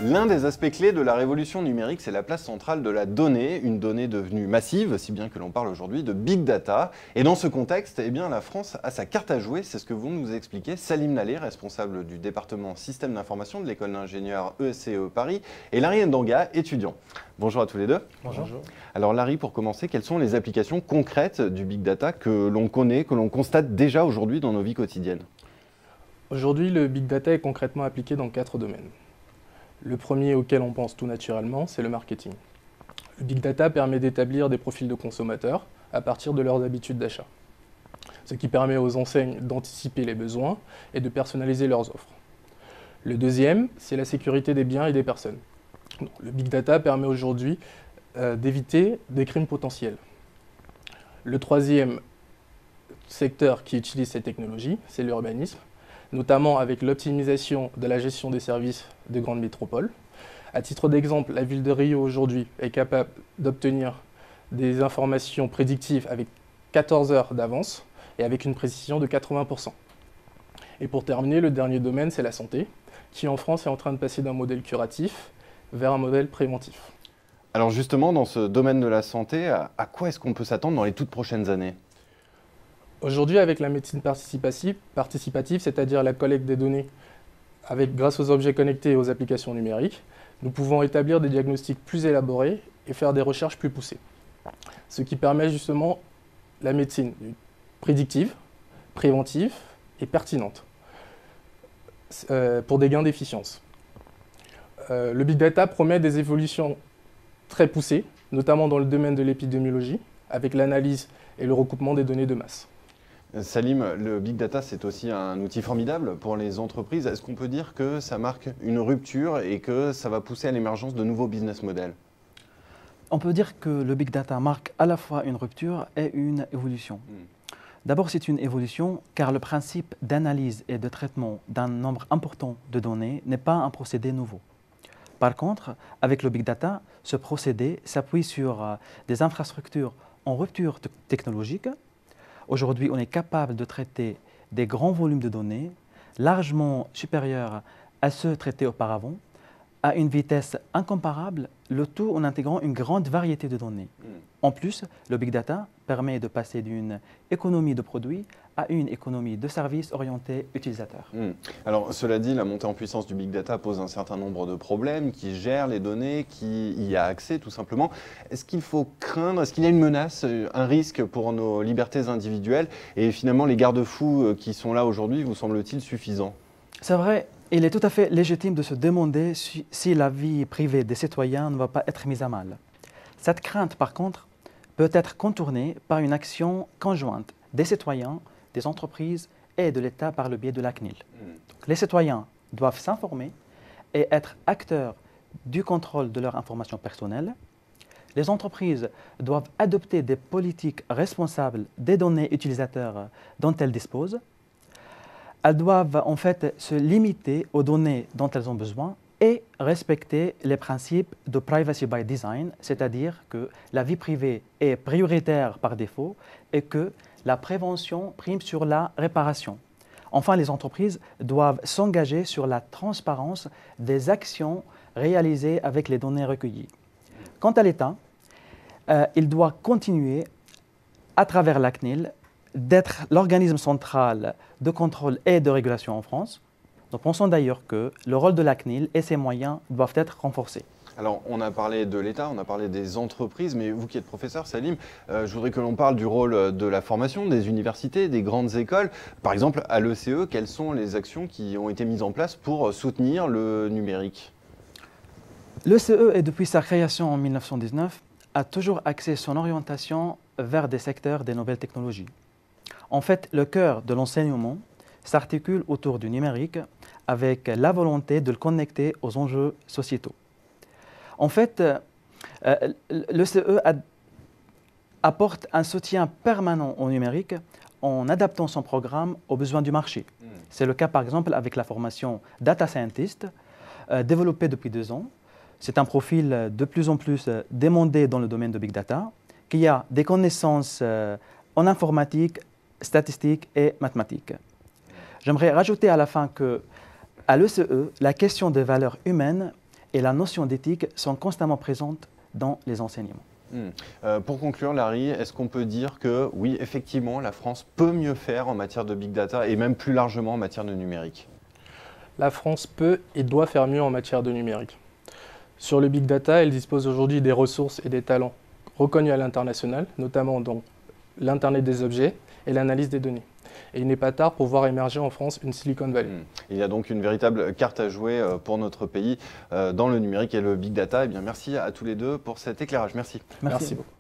L'un des aspects clés de la révolution numérique, c'est la place centrale de la donnée, une donnée devenue massive, si bien que l'on parle aujourd'hui de big data. Et dans ce contexte, eh bien, la France a sa carte à jouer, c'est ce que vont nous expliquer Salim Nalé, responsable du département système d'information de l'école d'ingénieurs ESCE Paris, et Larry Ndanga, étudiant. Bonjour à tous les deux. Bonjour. Alors Larry, pour commencer, quelles sont les applications concrètes du big data que l'on connaît, que l'on constate déjà aujourd'hui dans nos vies quotidiennes? Aujourd'hui, le big data est concrètement appliqué dans 4 domaines. Le premier auquel on pense tout naturellement, c'est le marketing. Le big data permet d'établir des profils de consommateurs à partir de leurs habitudes d'achat, ce qui permet aux enseignes d'anticiper les besoins et de personnaliser leurs offres. Le deuxième, c'est la sécurité des biens et des personnes. Le big data permet aujourd'hui d'éviter des crimes potentiels. Le troisième secteur qui utilise ces technologies, c'est l'urbanisme, notamment avec l'optimisation de la gestion des services de grandes métropoles. À titre d'exemple, la ville de Rio aujourd'hui est capable d'obtenir des informations prédictives avec 14 heures d'avance et avec une précision de 80%. Et pour terminer, le dernier domaine, c'est la santé, qui en France est en train de passer d'un modèle curatif vers un modèle préventif. Alors justement, dans ce domaine de la santé, à quoi est-ce qu'on peut s'attendre dans les toutes prochaines années? Aujourd'hui, avec la médecine participative, c'est-à-dire la collecte des données grâce aux objets connectés et aux applications numériques, nous pouvons établir des diagnostics plus élaborés et faire des recherches plus poussées. Ce qui permet justement la médecine prédictive, préventive et pertinente pour des gains d'efficience. Le big data promet des évolutions très poussées, notamment dans le domaine de l'épidémiologie, avec l'analyse et le recoupement des données de masse. Salim, le big data, c'est aussi un outil formidable pour les entreprises. Est-ce qu'on peut dire que ça marque une rupture et que ça va pousser à l'émergence de nouveaux business models? On peut dire que le big data marque à la fois une rupture et une évolution. D'abord, c'est une évolution car le principe d'analyse et de traitement d'un nombre important de données n'est pas un procédé nouveau. Par contre, avec le big data, ce procédé s'appuie sur des infrastructures en rupture technologique. Aujourd'hui, on est capable de traiter des grands volumes de données largement supérieurs à ceux traités auparavant, à une vitesse incomparable, le tout en intégrant une grande variété de données. En plus, le big data permet de passer d'une économie de produits à une économie de services orientés utilisateurs. Alors, cela dit, la montée en puissance du big data pose un certain nombre de problèmes, qui gère les données, qui y a accès tout simplement. Est-ce qu'il faut craindre, est-ce qu'il y a une menace, un risque pour nos libertés individuelles? Et finalement, les garde-fous qui sont là aujourd'hui, vous semble-t-il suffisants? C'est vrai, il est tout à fait légitime de se demander si la vie privée des citoyens ne va pas être mise à mal. Cette crainte, par contre, peut être contournée par une action conjointe des citoyens, des entreprises et de l'État par le biais de la CNIL. Donc, les citoyens doivent s'informer et être acteurs du contrôle de leurs informations personnelles. Les entreprises doivent adopter des politiques responsables des données utilisateurs dont elles disposent. Elles doivent en fait se limiter aux données dont elles ont besoin et respecter les principes de privacy by design, c'est-à-dire que la vie privée est prioritaire par défaut et que la prévention prime sur la réparation. Enfin, les entreprises doivent s'engager sur la transparence des actions réalisées avec les données recueillies. Quant à l'État, il doit continuer, à travers la CNIL, d'être l'organisme central de contrôle et de régulation en France. Nous pensons d'ailleurs que le rôle de la CNIL et ses moyens doivent être renforcés. Alors, on a parlé de l'État, on a parlé des entreprises, mais vous qui êtes professeur, Salim, je voudrais que l'on parle du rôle de la formation, des universités, des grandes écoles. Par exemple, à l'ECE, quelles sont les actions qui ont été mises en place pour soutenir le numérique? L'ECE, depuis sa création en 1919, a toujours axé son orientation vers des secteurs des nouvelles technologies. En fait, le cœur de l'enseignement s'articule autour du numérique avec la volonté de le connecter aux enjeux sociétaux. En fait, l'ECE apporte un soutien permanent au numérique en adaptant son programme aux besoins du marché. C'est le cas par exemple avec la formation Data Scientist, développée depuis 2 ans. C'est un profil de plus en plus demandé dans le domaine de Big Data, qui a des connaissances en informatique, statistique et mathématiques. J'aimerais rajouter à la fin qu'à l'ECE, la question des valeurs humaines et la notion d'éthique sont constamment présentes dans les enseignements. Pour conclure, Larry, est-ce qu'on peut dire que oui, effectivement, la France peut mieux faire en matière de big data et même plus largement en matière de numérique? La France peut et doit faire mieux en matière de numérique. Sur le big data, elle dispose aujourd'hui des ressources et des talents reconnus à l'international, notamment dans l'Internet des objets et l'analyse des données. Et il n'est pas tard pour voir émerger en France une Silicon Valley. Il y a donc une véritable carte à jouer pour notre pays dans le numérique et le big data. Eh bien, merci à tous les deux pour cet éclairage. Merci. Merci beaucoup.